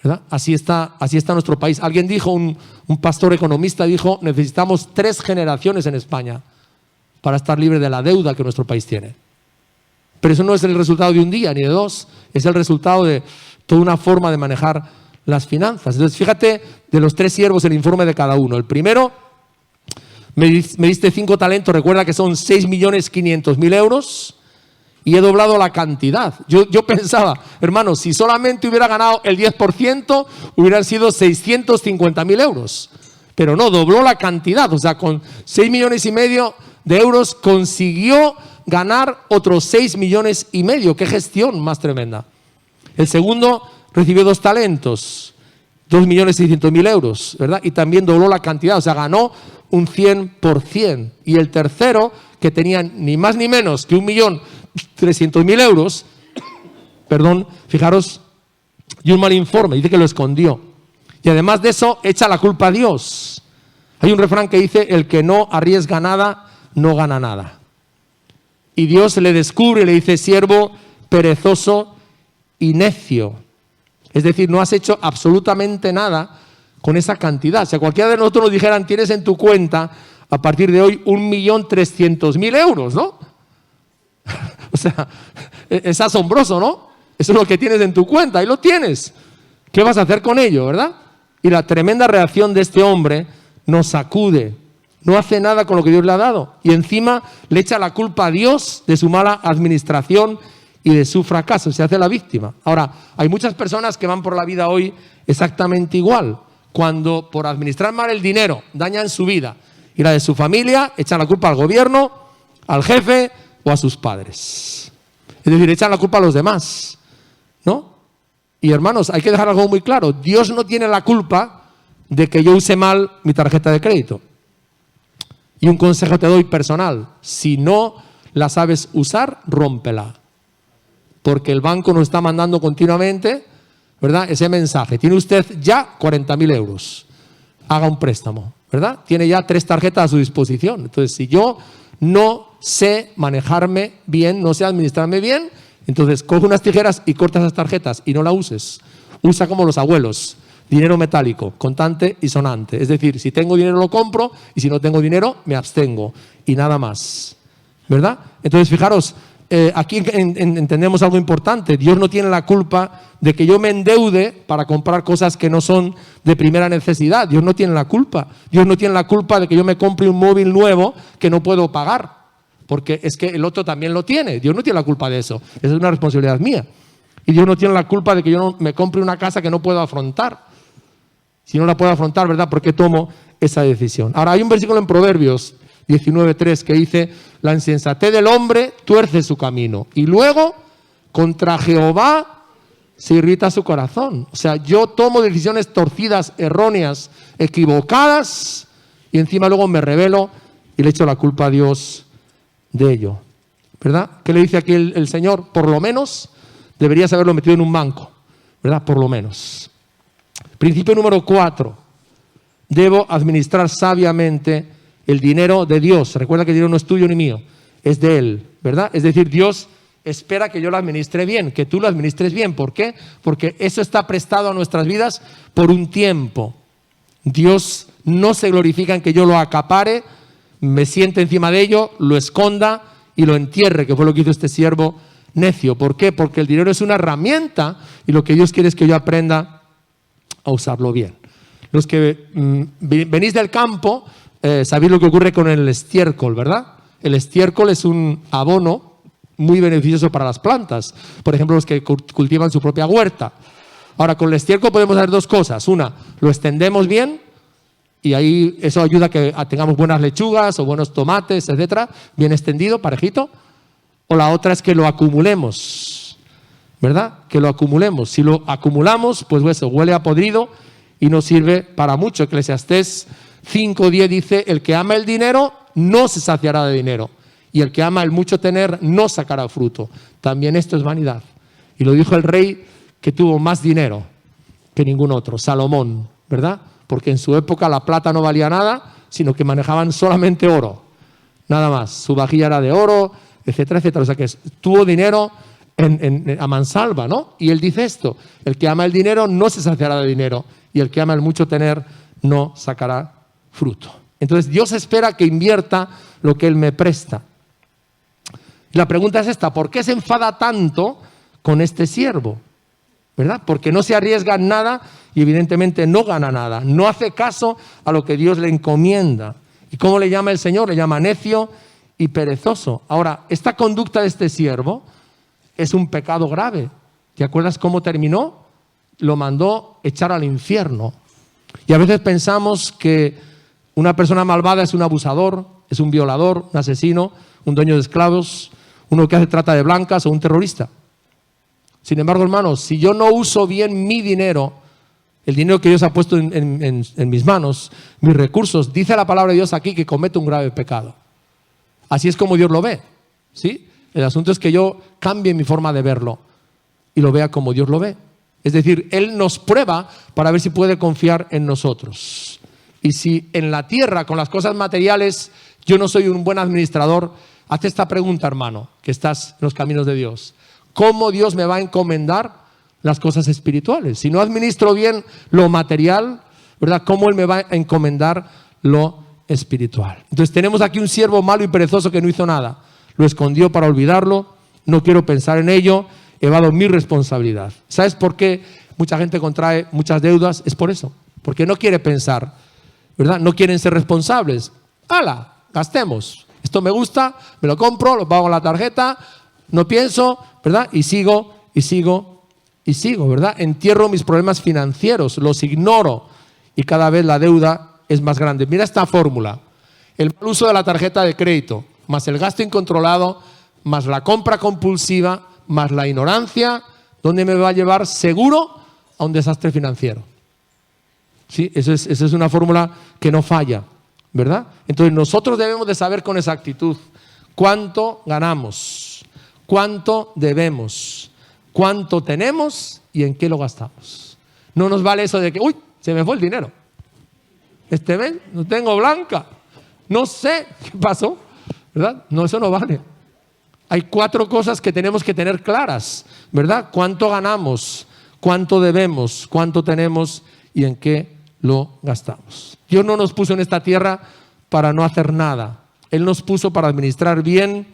¿verdad? Así está nuestro país. Alguien dijo, un pastor economista dijo, necesitamos 3 generaciones en España para estar libre de la deuda que nuestro país tiene. Pero eso no es el resultado de un día ni de 2, es el resultado de toda una forma de manejar las finanzas. Entonces, fíjate de los 3 siervos el informe de cada uno. El primero, me diste 5 talentos, recuerda que son 6.500.000 euros y he doblado la cantidad. Yo pensaba, hermano, si solamente hubiera ganado el 10%, hubieran sido 650.000 euros. Pero no, dobló la cantidad, o sea, con 6,5 millones de euros consiguió ganar otros 6,5 millones. ¡Qué gestión más tremenda! El segundo recibió 2 talentos, 2,600,000 euros, ¿verdad? Y también dobló la cantidad, o sea, ganó un 100%. Y el tercero, que tenía ni más ni menos que 1.300.000 euros, perdón, fijaros, y un mal informe, dice que lo escondió. Y además de eso, echa la culpa a Dios. Hay un refrán que dice, el que no arriesga nada, no gana nada. Y Dios le descubre y le dice, siervo perezoso y necio. Es decir, no has hecho absolutamente nada con esa cantidad. Si a cualquiera de nosotros nos dijeran, tienes en tu cuenta, a partir de hoy, 1.300.000 euros, ¿no? O sea, es asombroso, ¿no? Eso es lo que tienes en tu cuenta, ahí lo tienes. ¿Qué vas a hacer con ello, verdad? Y la tremenda reacción de este hombre nos sacude. No hace nada con lo que Dios le ha dado. Y encima le echa la culpa a Dios de su mala administración y de su fracaso. Se hace la víctima. Ahora, hay muchas personas que van por la vida hoy exactamente igual. Cuando por administrar mal el dinero dañan su vida y la de su familia, echan la culpa al gobierno, al jefe o a sus padres. Es decir, echan la culpa a los demás, ¿no? Y hermanos, hay que dejar algo muy claro. Dios no tiene la culpa de que yo use mal mi tarjeta de crédito. Y un consejo te doy personal. Si no la sabes usar, rómpela. Porque el banco nos está mandando continuamente, ¿verdad?, ese mensaje. Tiene usted ya 40.000 euros. Haga un préstamo, ¿verdad? Tiene ya 3 tarjetas a su disposición. Entonces, si yo no sé manejarme bien, no sé administrarme bien, entonces coge unas tijeras y corta esas tarjetas y no la uses. Usa como los abuelos. Dinero metálico, contante y sonante. Es decir, si tengo dinero lo compro y si no tengo dinero me abstengo y nada más, ¿verdad? Entonces, fijaros, aquí entendemos algo importante. Dios no tiene la culpa de que yo me endeude para comprar cosas que no son de primera necesidad. Dios no tiene la culpa. Dios no tiene la culpa de que yo me compre un móvil nuevo que no puedo pagar, porque es que el otro también lo tiene. Dios no tiene la culpa de eso. Esa es una responsabilidad mía. Y Dios no tiene la culpa de que yo no me compre una casa que no puedo afrontar. Si no la puedo afrontar, ¿verdad?, ¿por qué tomo esa decisión? Ahora, hay un versículo en Proverbios 19:3 que dice, la insensatez del hombre tuerce su camino y luego contra Jehová se irrita su corazón. O sea, yo tomo decisiones torcidas, erróneas, equivocadas y encima luego me rebelo y le echo la culpa a Dios de ello, ¿verdad? ¿Qué le dice aquí el Señor? Por lo menos deberías haberlo metido en un banco, ¿verdad? Por lo menos. Principio número 4. Debo administrar sabiamente el dinero de Dios. Recuerda que el dinero no es tuyo ni mío, es de Él, ¿verdad? Es decir, Dios espera que yo lo administre bien, que tú lo administres bien. ¿Por qué? Porque eso está prestado a nuestras vidas por un tiempo. Dios no se glorifica en que yo lo acapare, me siente encima de ello, lo esconda y lo entierre, que fue lo que hizo este siervo necio. ¿Por qué? Porque el dinero es una herramienta y lo que Dios quiere es que yo aprenda a usarlo bien. Los que venís del campo, sabéis lo que ocurre con el estiércol, ¿verdad? El estiércol es un abono muy beneficioso para las plantas. Por ejemplo, los que cultivan su propia huerta. Ahora, con el estiércol podemos hacer 2 cosas. Una, lo extendemos bien y ahí eso ayuda a que tengamos buenas lechugas o buenos tomates, etcétera, bien extendido, parejito. O la otra es que lo acumulemos, ¿verdad? Que lo acumulemos. Si lo acumulamos, pues eso huele a podrido y no sirve para mucho. Eclesiastés 5:10 dice, el que ama el dinero no se saciará de dinero y el que ama el mucho tener no sacará fruto. También esto es vanidad. Y lo dijo el rey que tuvo más dinero que ningún otro, Salomón, ¿verdad? Porque en su época la plata no valía nada, sino que manejaban solamente oro, nada más. Su vajilla era de oro, etcétera, etcétera. O sea que tuvo dinero a mansalva, ¿no? Y él dice esto, el que ama el dinero no se saciará de dinero y el que ama el mucho tener no sacará fruto. Entonces Dios espera que invierta lo que Él me presta. Y la pregunta es esta, ¿por qué se enfada tanto con este siervo? ¿Verdad? Porque no se arriesga en nada y evidentemente no gana nada, no hace caso a lo que Dios le encomienda. ¿Y cómo le llama el Señor? Le llama necio y perezoso. Ahora, esta conducta de este siervo es un pecado grave. ¿Te acuerdas cómo terminó? Lo mandó echar al infierno. Y a veces pensamos que una persona malvada es un abusador, es un violador, un asesino, un dueño de esclavos, uno que hace trata de blancas o un terrorista. Sin embargo, hermanos, si yo no uso bien mi dinero, el dinero que Dios ha puesto en mis manos, mis recursos, dice la palabra de Dios aquí que cometo un grave pecado. Así es como Dios lo ve, ¿sí? El asunto es que yo cambie mi forma de verlo y lo vea como Dios lo ve. Es decir, Él nos prueba para ver si puede confiar en nosotros. Y si en la tierra, con las cosas materiales, yo no soy un buen administrador, haz esta pregunta, hermano, que estás en los caminos de Dios. ¿Cómo Dios me va a encomendar las cosas espirituales? Si no administro bien lo material, ¿verdad? ¿Cómo Él me va a encomendar lo espiritual? Entonces tenemos aquí un siervo malo y perezoso que no hizo nada. Lo escondió para olvidarlo, no quiero pensar en ello, evado mi responsabilidad. ¿Sabes por qué mucha gente contrae muchas deudas? Es por eso, porque no quiere pensar, ¿verdad? No quieren ser responsables. ¡Hala! Gastemos. Esto me gusta, me lo compro, lo pago en la tarjeta, no pienso, ¿verdad? Y sigo, ¿verdad? Entierro mis problemas financieros, los ignoro y cada vez la deuda es más grande. Mira esta fórmula. El mal uso de la tarjeta de crédito, más el gasto incontrolado, más la compra compulsiva, más la ignorancia, ¿dónde me va a llevar? Seguro a un desastre financiero. ¿Sí? Esa es una fórmula que no falla, ¿verdad? Entonces nosotros debemos de saber con exactitud cuánto ganamos, cuánto debemos, cuánto tenemos y en qué lo gastamos. No nos vale eso de que, uy, se me fue el dinero. Este mes no tengo blanca, no sé qué pasó, ¿verdad? No, eso no vale. Hay 4 cosas que tenemos que tener claras, ¿verdad? ¿Cuánto ganamos? ¿Cuánto debemos? ¿Cuánto tenemos? ¿Y en qué lo gastamos? Dios no nos puso en esta tierra para no hacer nada. Él nos puso para administrar bien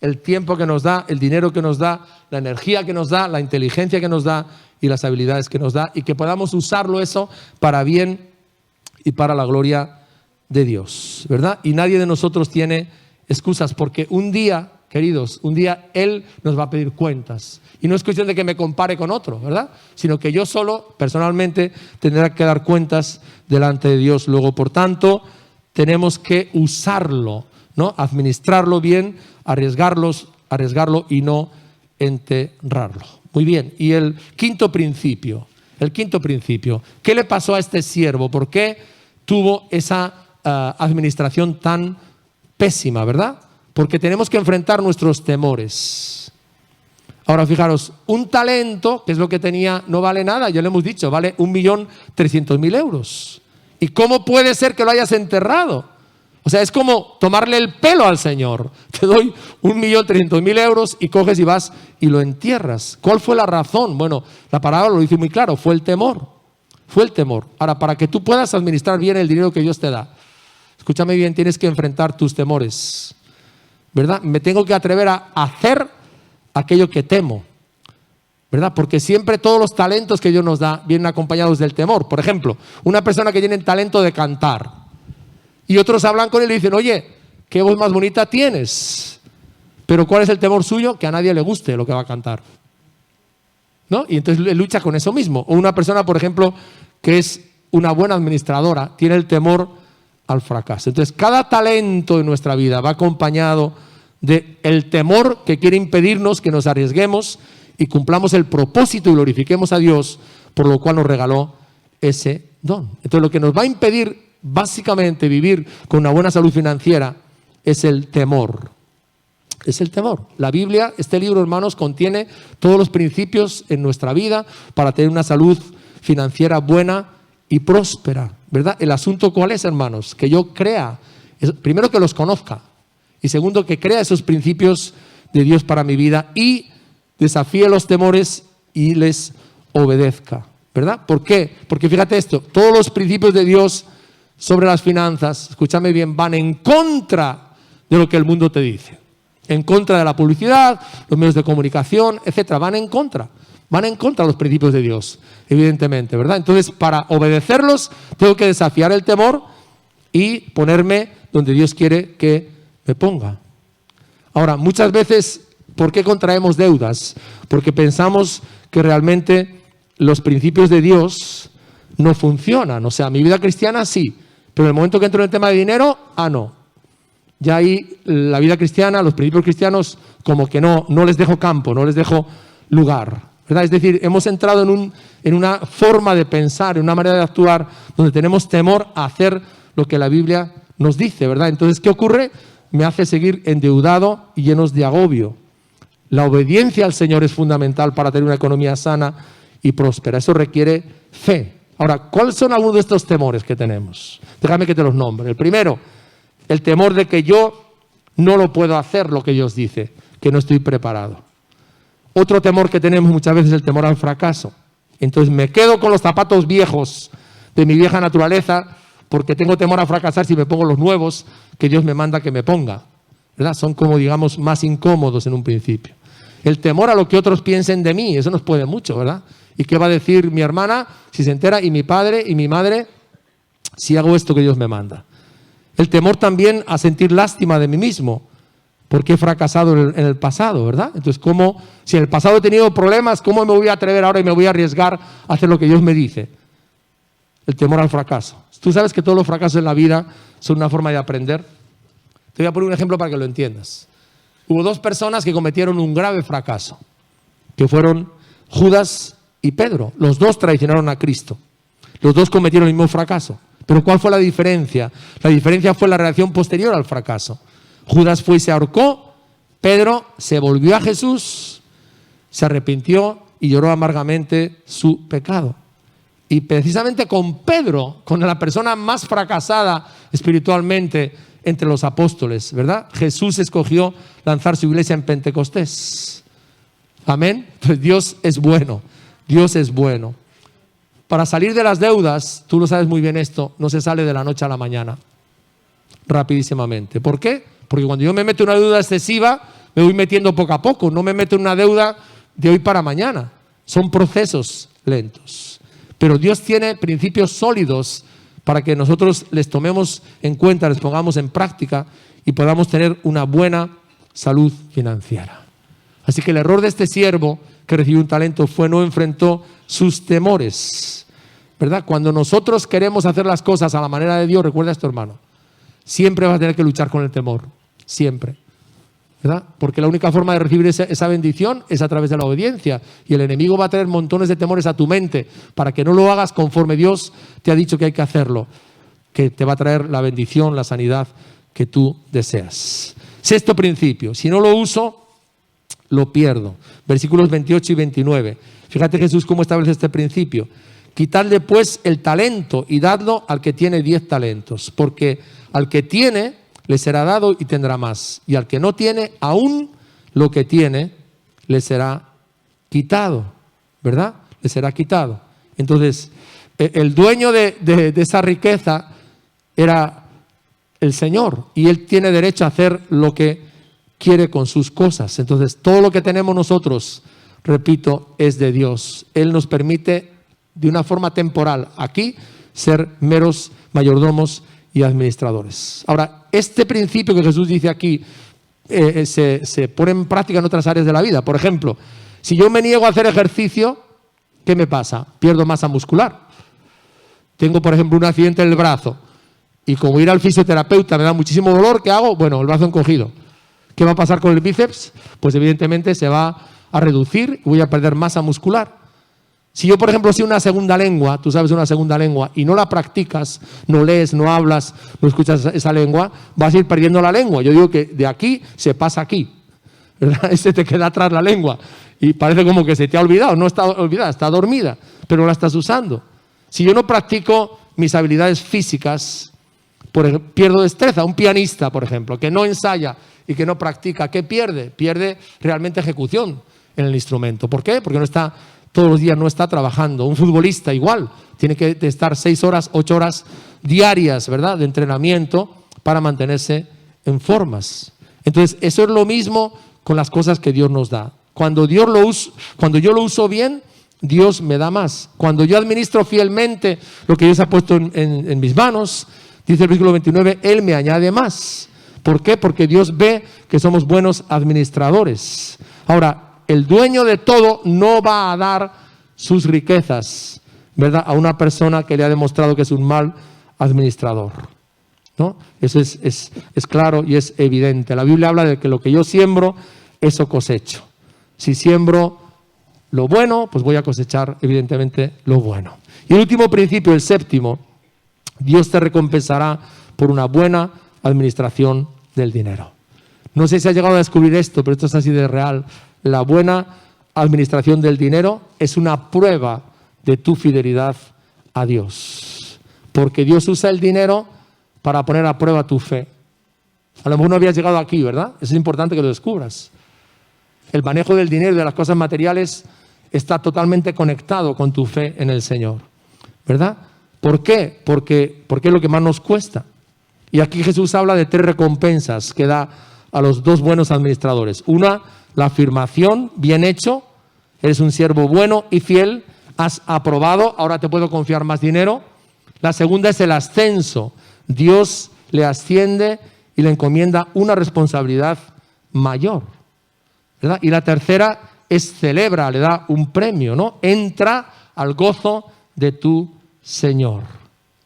el tiempo que nos da, el dinero que nos da, la energía que nos da, la inteligencia que nos da y las habilidades que nos da, y que podamos usarlo eso para bien y para la gloria de Dios, ¿verdad? Y nadie de nosotros tiene excusas, porque un día, queridos, un día Él nos va a pedir cuentas. Y no es cuestión de que me compare con otro, ¿verdad? Sino que yo solo, personalmente, tendré que dar cuentas delante de Dios. Luego, por tanto, tenemos que usarlo, ¿no? Administrarlo bien, arriesgarlo y no enterrarlo. Muy bien. Y el quinto principio. ¿Qué le pasó a este siervo? ¿Por qué tuvo esa administración tan pésima, verdad? Porque tenemos que enfrentar nuestros temores. Ahora fijaros, un talento, que es lo que tenía, no vale nada, ya lo hemos dicho, vale 1.300.000 euros. ¿Y cómo puede ser que lo hayas enterrado? O sea, es como tomarle el pelo al Señor. Te doy 1.300.000 euros y coges y vas y lo entierras. ¿Cuál fue la razón? Bueno, la palabra lo dice muy claro, fue el temor. Fue el temor. Ahora, para que tú puedas administrar bien el dinero que Dios te da, escúchame bien, tienes que enfrentar tus temores, ¿verdad? Me tengo que atrever a hacer aquello que temo, ¿verdad? Porque siempre todos los talentos que Dios nos da vienen acompañados del temor. Por ejemplo, una persona que tiene el talento de cantar y otros hablan con él y dicen, oye, qué voz más bonita tienes. Pero ¿cuál es el temor suyo? Que a nadie le guste lo que va a cantar, ¿no? Y entonces él lucha con eso mismo. O una persona, por ejemplo, que es una buena administradora, tiene el temor al fracaso. Entonces, cada talento en nuestra vida va acompañado del temor que quiere impedirnos que nos arriesguemos y cumplamos el propósito y glorifiquemos a Dios, por lo cual nos regaló ese don. Entonces, lo que nos va a impedir básicamente vivir con una buena salud financiera es el temor. Es el temor. La Biblia, este libro, hermanos, contiene todos los principios en nuestra vida para tener una salud financiera buena y próspera, ¿verdad? El asunto, ¿cuál es, hermanos? Que yo crea, primero que los conozca, y segundo que crea esos principios de Dios para mi vida y desafíe los temores y les obedezca, ¿verdad? ¿Por qué? Porque fíjate esto, todos los principios de Dios sobre las finanzas, escúchame bien, van en contra de lo que el mundo te dice. En contra de la publicidad, los medios de comunicación, etcétera, van en contra de los principios de Dios, evidentemente, ¿verdad? Entonces, para obedecerlos, tengo que desafiar el temor y ponerme donde Dios quiere que me ponga. Ahora, muchas veces, ¿por qué contraemos deudas? Porque pensamos que realmente los principios de Dios no funcionan. O sea, mi vida cristiana sí, pero en el momento que entro en el tema de dinero, no. Ya ahí la vida cristiana, los principios cristianos, como que no les dejo campo, no les dejo lugar. ¿verdad? Es decir, hemos entrado en una forma de pensar, en una manera de actuar, donde tenemos temor a hacer lo que la Biblia nos dice, ¿verdad? Entonces, ¿qué ocurre? Me hace seguir endeudado y llenos de agobio. La obediencia al Señor es fundamental para tener una economía sana y próspera. Eso requiere fe. Ahora, ¿cuáles son algunos de estos temores que tenemos? Déjame que te los nombre. El primero, el temor de que yo no lo puedo hacer lo que Dios dice, que no estoy preparado. Otro temor que tenemos muchas veces es el temor al fracaso. Entonces me quedo con los zapatos viejos de mi vieja naturaleza porque tengo temor a fracasar si me pongo los nuevos que Dios me manda que me ponga, ¿verdad? Son como, digamos, más incómodos en un principio. El temor a lo que otros piensen de mí, eso nos puede mucho, ¿verdad? ¿Y qué va a decir mi hermana si se entera? Y mi padre y mi madre si hago esto que Dios me manda. El temor también a sentir lástima de mí mismo, porque he fracasado en el pasado, ¿verdad? Entonces, si en el pasado he tenido problemas, ¿cómo me voy a atrever ahora y me voy a arriesgar a hacer lo que Dios me dice? El temor al fracaso. Tú sabes que todos los fracasos en la vida son una forma de aprender. Te voy a poner un ejemplo para que lo entiendas. Hubo dos personas que cometieron un grave fracaso, que fueron Judas y Pedro. Los dos traicionaron a Cristo. Los dos cometieron el mismo fracaso. Pero ¿cuál fue la diferencia? La diferencia fue la reacción posterior al fracaso. Judas fue y se ahorcó, Pedro se volvió a Jesús, se arrepintió y lloró amargamente su pecado. Y precisamente con Pedro, con la persona más fracasada espiritualmente entre los apóstoles, ¿verdad? Jesús escogió lanzar su iglesia en Pentecostés. Amén. Pues Dios es bueno, Dios es bueno. Para salir de las deudas, tú lo sabes muy bien esto, no se sale de la noche a la mañana, rapidísimamente. ¿Por qué? Porque cuando yo me meto en una deuda excesiva, me voy metiendo poco a poco, no me meto en una deuda de hoy para mañana. Son procesos lentos. Pero Dios tiene principios sólidos para que nosotros les tomemos en cuenta, les pongamos en práctica y podamos tener una buena salud financiera. Así que el error de este siervo que recibió un talento no enfrentó sus temores, ¿verdad? Cuando nosotros queremos hacer las cosas a la manera de Dios, recuerda esto, hermano, siempre vas a tener que luchar con el temor, siempre, ¿verdad? Porque la única forma de recibir esa bendición es a través de la obediencia, y el enemigo va a traer montones de temores a tu mente para que no lo hagas conforme Dios te ha dicho que hay que hacerlo, que te va a traer la bendición, la sanidad que tú deseas. Sexto principio, si no lo uso, lo pierdo. Versículos 28 y 29. Fíjate Jesús cómo establece este principio. Quitadle pues el talento y dadlo al que tiene 10 talentos, porque al que tiene le será dado y tendrá más, y al que no tiene, aún lo que tiene le será quitado, ¿verdad? Le será quitado. Entonces, el dueño de esa riqueza era el Señor, y Él tiene derecho a hacer lo que quiere con sus cosas. Entonces, todo lo que tenemos nosotros, repito, es de Dios. Él nos permite, de una forma temporal, aquí, ser meros mayordomos y administradores. Ahora, este principio que Jesús dice aquí se pone en práctica en otras áreas de la vida. Por ejemplo, si yo me niego a hacer ejercicio, ¿qué me pasa? Pierdo masa muscular. Tengo, por ejemplo, un accidente en el brazo y como ir al fisioterapeuta me da muchísimo dolor, ¿qué hago? Bueno, el brazo encogido. ¿Qué va a pasar con el bíceps? Pues evidentemente se va a reducir y voy a perder masa muscular. Si yo, por ejemplo, sé una segunda lengua, tú sabes una segunda lengua, y no la practicas, no lees, no hablas, no escuchas esa lengua, vas a ir perdiendo la lengua. Yo digo que de aquí se pasa aquí, ¿verdad? Se te queda atrás la lengua y parece como que se te ha olvidado. No está olvidada, está dormida, pero no la estás usando. Si yo no practico mis habilidades físicas, por ejemplo, pierdo destreza. Un pianista, por ejemplo, que no ensaya y que no practica, ¿qué pierde? Pierde realmente ejecución en el instrumento. ¿Por qué? Porque no está, todos los días no está trabajando. Un futbolista igual, tiene que estar 6 horas, 8 horas diarias, ¿verdad?, de entrenamiento para mantenerse en formas. Entonces, eso es lo mismo con las cosas que Dios nos da. Cuando yo lo uso bien, Dios me da más. Cuando yo administro fielmente lo que Dios ha puesto en mis manos, dice el versículo 29, Él me añade más. ¿Por qué? Porque Dios ve que somos buenos administradores. Ahora, el dueño de todo no va a dar sus riquezas, ¿verdad?, a una persona que le ha demostrado que es un mal administrador, ¿no? Eso es claro y es evidente. La Biblia habla de que lo que yo siembro, eso cosecho. Si siembro lo bueno, pues voy a cosechar evidentemente lo bueno. Y el último principio, el séptimo, Dios te recompensará por una buena administración del dinero. No sé si has llegado a descubrir esto, pero esto es así de real. La buena administración del dinero es una prueba de tu fidelidad a Dios. Porque Dios usa el dinero para poner a prueba tu fe. A lo mejor no habías llegado aquí, ¿verdad? Eso es importante que lo descubras. El manejo del dinero y de las cosas materiales está totalmente conectado con tu fe en el Señor, ¿verdad? ¿Por qué? Porque es lo que más nos cuesta. Y aquí Jesús habla de 3 recompensas que da a los 2 buenos administradores. Una, la afirmación, bien hecho, eres un siervo bueno y fiel, has aprobado, ahora te puedo confiar más dinero. La segunda es el ascenso. Dios le asciende y le encomienda una responsabilidad mayor, ¿verdad? Y la tercera es celebra, le da un premio, ¿no? Entra al gozo de tu Señor.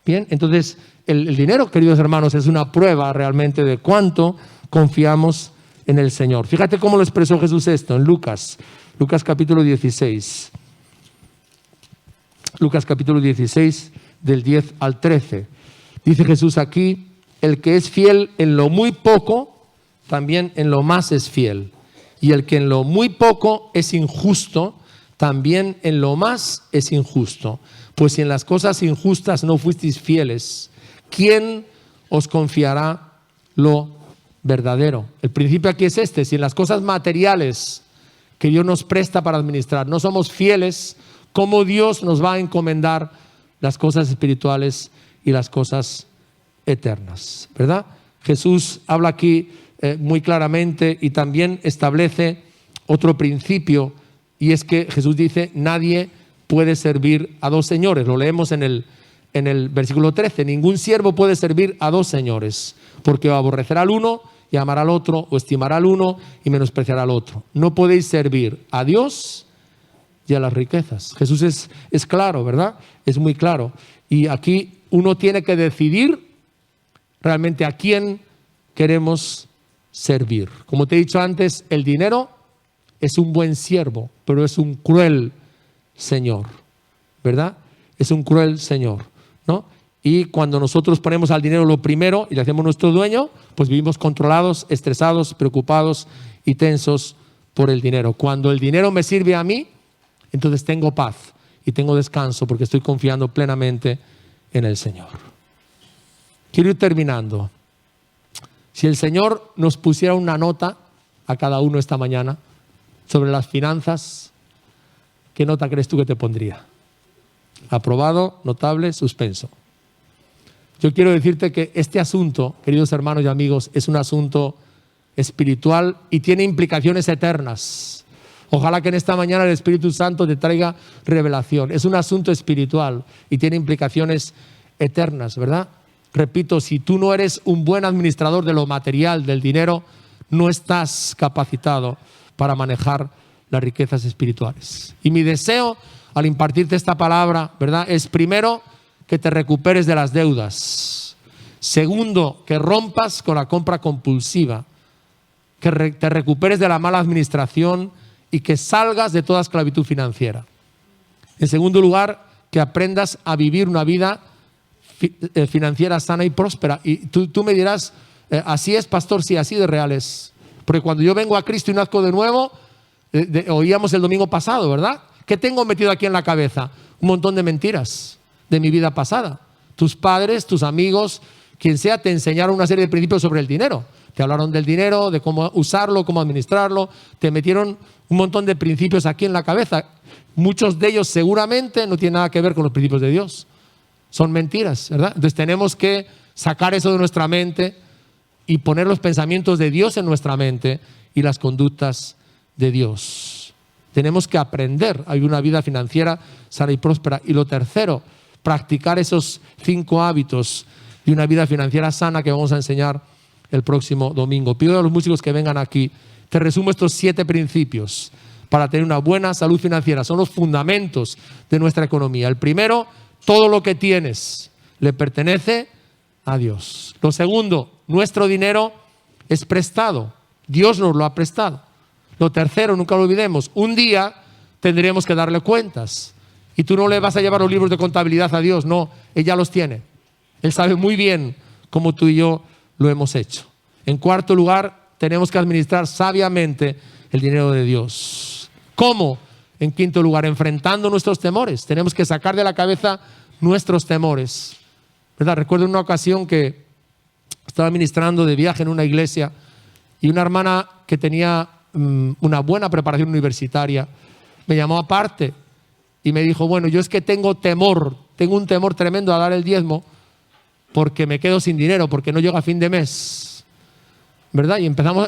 Bien, entonces el dinero, queridos hermanos, es una prueba realmente de cuánto confiamos en el Señor. Fíjate cómo lo expresó Jesús esto en Lucas capítulo 16. Lucas capítulo 16, del 10 al 13. Dice Jesús aquí, el que es fiel en lo muy poco, también en lo más es fiel. Y el que en lo muy poco es injusto, también en lo más es injusto. Pues si en las cosas injustas no fuisteis fieles, ¿quién os confiará lo verdadero? El principio aquí es este: si en las cosas materiales que Dios nos presta para administrar no somos fieles, ¿cómo Dios nos va a encomendar las cosas espirituales y las cosas eternas? ¿Verdad? Jesús habla aquí muy claramente y también establece otro principio, y es que Jesús dice, nadie puede servir a 2 señores. Lo leemos en el versículo 13. Ningún siervo puede servir a 2 señores, porque va a aborrecer al uno y amar al otro, o estimará al uno y menospreciará al otro. No podéis servir a Dios y a las riquezas. Jesús es claro, ¿verdad? Es muy claro. Y aquí uno tiene que decidir realmente a quién queremos servir. Como te he dicho antes, el dinero es un buen siervo, pero es un cruel señor, ¿verdad? Es un cruel señor, ¿no? Y cuando nosotros ponemos al dinero lo primero y le hacemos nuestro dueño, pues vivimos controlados, estresados, preocupados y tensos por el dinero. Cuando el dinero me sirve a mí, entonces tengo paz y tengo descanso porque estoy confiando plenamente en el Señor. Quiero ir terminando. Si el Señor nos pusiera una nota a cada uno esta mañana sobre las finanzas, ¿qué nota crees tú que te pondría? Aprobado, notable, suspenso. Yo quiero decirte que este asunto, queridos hermanos y amigos, es un asunto espiritual y tiene implicaciones eternas. Ojalá que en esta mañana el Espíritu Santo te traiga revelación. Es un asunto espiritual y tiene implicaciones eternas, ¿verdad? Repito, si tú no eres un buen administrador de lo material, del dinero, no estás capacitado para manejar las riquezas espirituales. Y mi deseo al impartirte esta palabra, ¿verdad?, es primero que te recuperes de las deudas. Segundo, que rompas con la compra compulsiva. Que te recuperes de la mala administración y que salgas de toda esclavitud financiera. En segundo lugar, que aprendas a vivir una vida financiera sana y próspera. Y tú me dirás, así es, pastor, sí, así de real es. Porque cuando yo vengo a Cristo y nazco de nuevo, oíamos el domingo pasado, ¿verdad? ¿Qué tengo metido aquí en la cabeza? Un montón de mentiras de mi vida pasada. Tus padres, tus amigos, quien sea, te enseñaron una serie de principios sobre el dinero. Te hablaron del dinero, de cómo usarlo, cómo administrarlo. Te metieron un montón de principios aquí en la cabeza. Muchos de ellos seguramente no tienen nada que ver con los principios de Dios. Son mentiras, ¿verdad? Entonces tenemos que sacar eso de nuestra mente y poner los pensamientos de Dios en nuestra mente y las conductas de Dios. Tenemos que aprender a vivir una vida financiera sana y próspera. Y lo tercero, practicar esos 5 hábitos de una vida financiera sana que vamos a enseñar el próximo domingo. Pido a los músicos que vengan aquí. Te resumo estos 7 principios para tener una buena salud financiera. Son los fundamentos de nuestra economía. El primero, todo lo que tienes le pertenece a Dios. Lo segundo, nuestro dinero es prestado. Dios nos lo ha prestado. Lo tercero, nunca lo olvidemos, un día tendremos que darle cuentas. Y tú no le vas a llevar los libros de contabilidad a Dios, no, Él ya los tiene. Él sabe muy bien cómo tú y yo lo hemos hecho. En cuarto lugar, tenemos que administrar sabiamente el dinero de Dios. ¿Cómo? En quinto lugar, enfrentando nuestros temores. Tenemos que sacar de la cabeza nuestros temores, ¿verdad? Recuerdo una ocasión que estaba ministrando de viaje en una iglesia y una hermana que tenía una buena preparación universitaria me llamó aparte y me dijo, bueno, yo es que tengo un temor tremendo a dar el diezmo porque me quedo sin dinero, porque no llego a fin de mes, ¿verdad? Y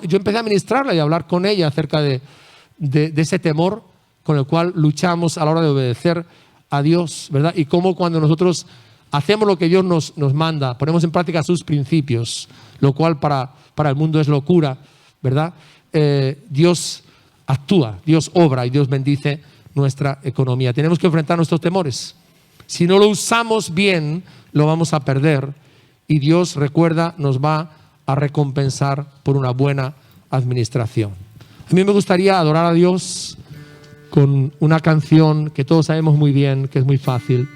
yo empecé a ministrarla y a hablar con ella acerca de ese temor con el cual luchamos a la hora de obedecer a Dios, ¿verdad? Y cómo cuando nosotros hacemos lo que Dios nos manda, ponemos en práctica sus principios, lo cual para el mundo es locura, ¿verdad? Dios actúa, Dios obra y Dios bendice nuestra economía. Tenemos que enfrentar nuestros temores. Si no lo usamos bien, lo vamos a perder y Dios, recuerda, nos va a recompensar por una buena administración. A mí me gustaría adorar a Dios con una canción que todos sabemos muy bien, que es muy fácil.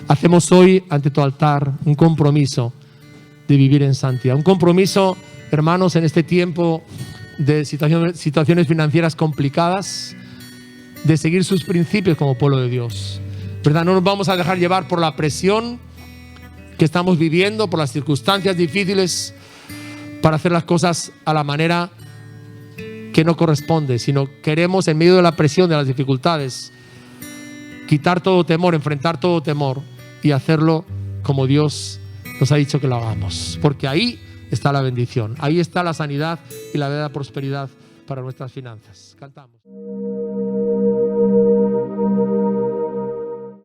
Hacemos hoy ante tu altar un compromiso de vivir en santidad. Un compromiso, hermanos, en este tiempo de situaciones financieras complicadas, de seguir sus principios como pueblo de Dios, ¿verdad? No nos vamos a dejar llevar por la presión que estamos viviendo, por las circunstancias difíciles, para hacer las cosas a la manera que no corresponde, sino queremos, en medio de la presión, de las dificultades, quitar todo temor, enfrentar todo temor y hacerlo como Dios nos ha dicho que lo hagamos, porque ahí está la bendición, ahí está la sanidad y la verdadera prosperidad para nuestras finanzas. Cantamos.